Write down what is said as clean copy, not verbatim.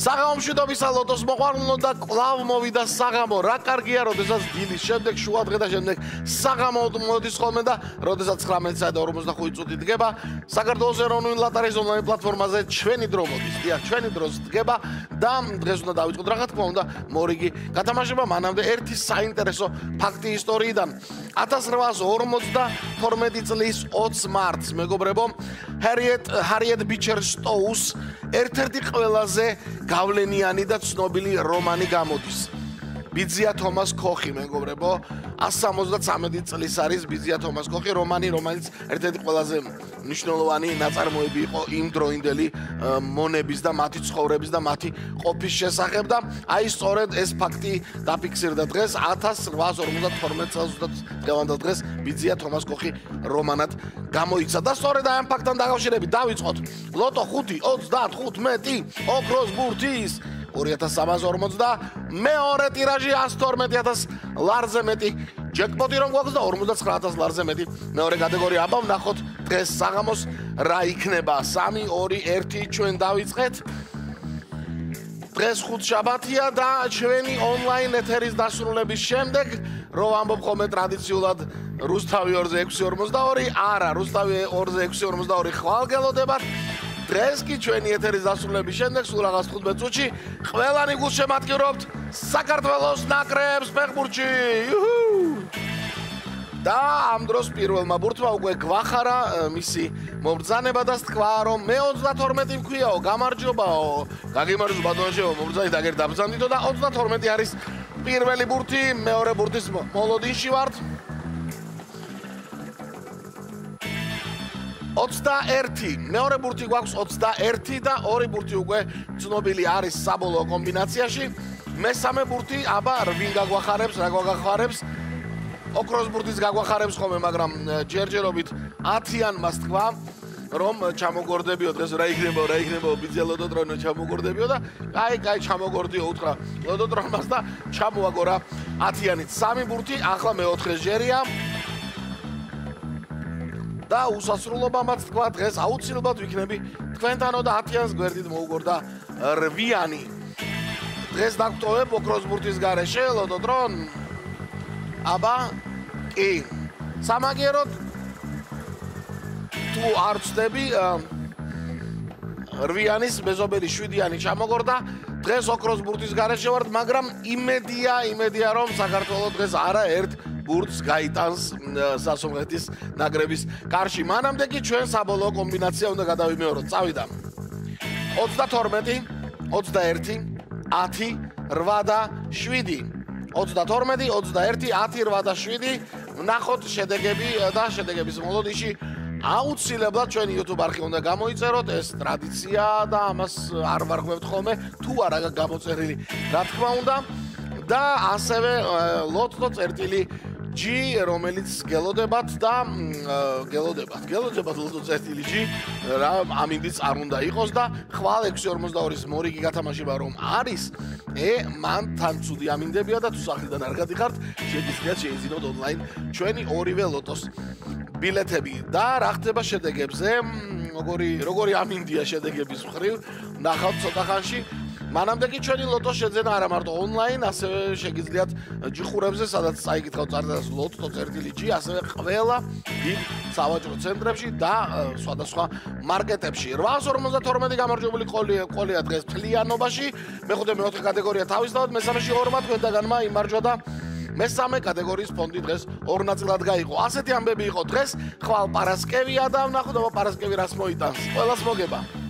საღამო მშვიდობისა ლოტოს მოყვარლნო და კვლავ მოვიდა საღამო. რა კარგია, როდესაც დილის შემდეგ შუადღე და შემდეგ საღამო მოდის ხოლმე და როდესაც 19:45 წუთი დგება საქართველოს ეროვნული ლატარიის ონლაინ პლატფორმაზე ჩვენი დრო მოდის. დიახ, ჩვენი დროს დგება და დღეს უნდა დავიწყოთ რა თქმა უნდა მორიგი გათამაშება. მანამდე ერთი საინტერესო ფაქტი ისტორიიდან. 1852 წლის 20 მარტს მეგობრებო, ჰარიეტ ბიჩერ სტოუს ერთ-ერთი ყველაზე გავლენიანი და ცნობილი რომანი გამოდის. ბიძია თომას ქოხი მეგობრებო, 173 წლის არის ბიძია თომას ქოხი, რომანი, რომელიც ერთ-ერთი ყველაზე მნიშვნელოვანი ნაწარმოები იყო იმ დროინდელი მონების და მათი ცხოვრების და მათი ყოფის შესახებ და აი სწორედ ეს ფაქტი დაფიქსირდა დღეს 1852 წელს დღევანდელ დღეს ბიძია თომას ქოხი რომანად გამოიცა და სწორედ აი ამ ფაქტთან დაკავშირებით დავიწყოთ ლოტო 5-35 ოქროს ბურთის 2340 მეორე ტირაჟი 112000 ლარზე მეტი ჯეკპოტი რომ გვაქვს და 59000 ლარზე მეტი მეორე კატეგორია. აბა ვნახოთ დღეს საღამოს რა იქნება. 3-2-1 ჩვენ დავიწყეთ. დღეს ხუთშაბათია და ჩვენი ონლაინ ეთერის დასრულების შემდეგ რო ვამბობ ხოლმე ტრადიციულად რუსთავი 2-6-42 არა რუსთავი 2-6-42 ხვალ გელოდებათ. დღეს კი ჩვენი ეთერის დასრულების შემდეგ სულ რაღაც 15 წუთში ყველანი გულშემატკივრობთ საქართველოს ნაკრებს ფეხბურთში. და ამ დროს პირველმა ბურთმა უკვე გვახარა მისი მომბრძანება და თქვა რომ მე 32 მქვიაო, გამარჯობაო. გაგიმარჯობა ბატონო, მომბრძანი დაგერ დაბრძანდითო და 32 არის პირველი ბურთი, მეორე ბურთის მოლოდინში ვართ. 21 მეორე ბურთი გვაქვს 21 და ორი ბურთი უკვე ცნობილი არის საბოლოო კომბინაციაში. მესამე ბურთი აბა რვინ გაგვახარებს, რა გვაგახარებს? ოქროს ბურთის გაგვახარებს ხოლმე, მაგრამ ჯერჯერობით 10-იან მას თქვა რომ ჩამოგორდებიო დღეს რა იქნება ბიძია ლოდოტრონო ჩამოგორდებიო და კაი ჩამოგორდიო უთხრა ლოდოტრონმას და ჩამოაგო რა 10-იანით. სამი ბურთი ახლა მეოთხე ჯერია. და უსასრულობამაც თქვა დღეს აუცილებლად ვიქნები თქვენთანო და 10-იანს გვერდით მოუგორდა 8-იანი. დღეს დაგტოვებ ოქროს ბურთის გარეშე ლოდოტრონ. აბა კი სამაგიეროდ თუ არ ვწდები 8-яნის მეზობელი 7-იანი ჩამოგორდა. დღეს ოქროს ბურთის გარეშე ვართ, მაგრამ იმედია რომ საქართველოს დღეს არაერთ ბურთს გაიტანს სასომხეთის ნაკრების კარში. მანამდე კი ჩვენ საბოლოო კომბინაცია უნდა გადავიმეოროთ. წავიდა 32 21 10 8 და 7 22 21 10 8 და 7 ვნახოთ შედეგები და შედეგების მოლოდინში აუცილებლად ჩვენი YouTube არხი უნდა გამოიწეროთ. ეს ტრადიცია და ამას არ ვარღვევთ ხოლმე თუ არა გამოწერილი რა თქმა უნდა და ასევე ლოტო წერტილი G რომელიც გელოდებათ და გელოდებათ ლოტო წერტილი G რა ამინდიც არ უნდა იყოს და ხვალ 6-42-ის მორიგი გათამაშება რომ არის მან თან ცუდი ამინდებია და თუ სახლიდან არ გადიხართ შეგიძლიათ შეიძინოთ ონლაინ ჩვენი ორივე ლოტოს ბილეთები და რა ხდება შედეგებზე როგორი ამინდია შედეგების მხრივ ნახავთ ცოტა ხანში. მანამდე კი ჩვენი ლოტოს შეძენა არა მარტო ონლაინ, ასევე შეგიძლიათ ჯიხურებზე, სადაც წაიკითხავთ წარწერას ლოტო წერტილი G, ასევე ყველა დიდ სავაჭრო ცენტრებში და სხვადასხვა მარკეტებში. 852 გამარჯვებული ყოლია დღეს მთლიანობაში. მეხუთე მეოთხე კატეგორია თავისთავად, მესამეში ორმა თქვენთაგანმა იმარჯვა და მესამე კატეგორიის ფონდი დღეს ორ ნაწილად გაიყო. ასეთი ამბები იყო დღეს. ხვალ პარასკევია და ვნახოთ აბა პარასკევი რას მოიტანს. ყველას მოგება.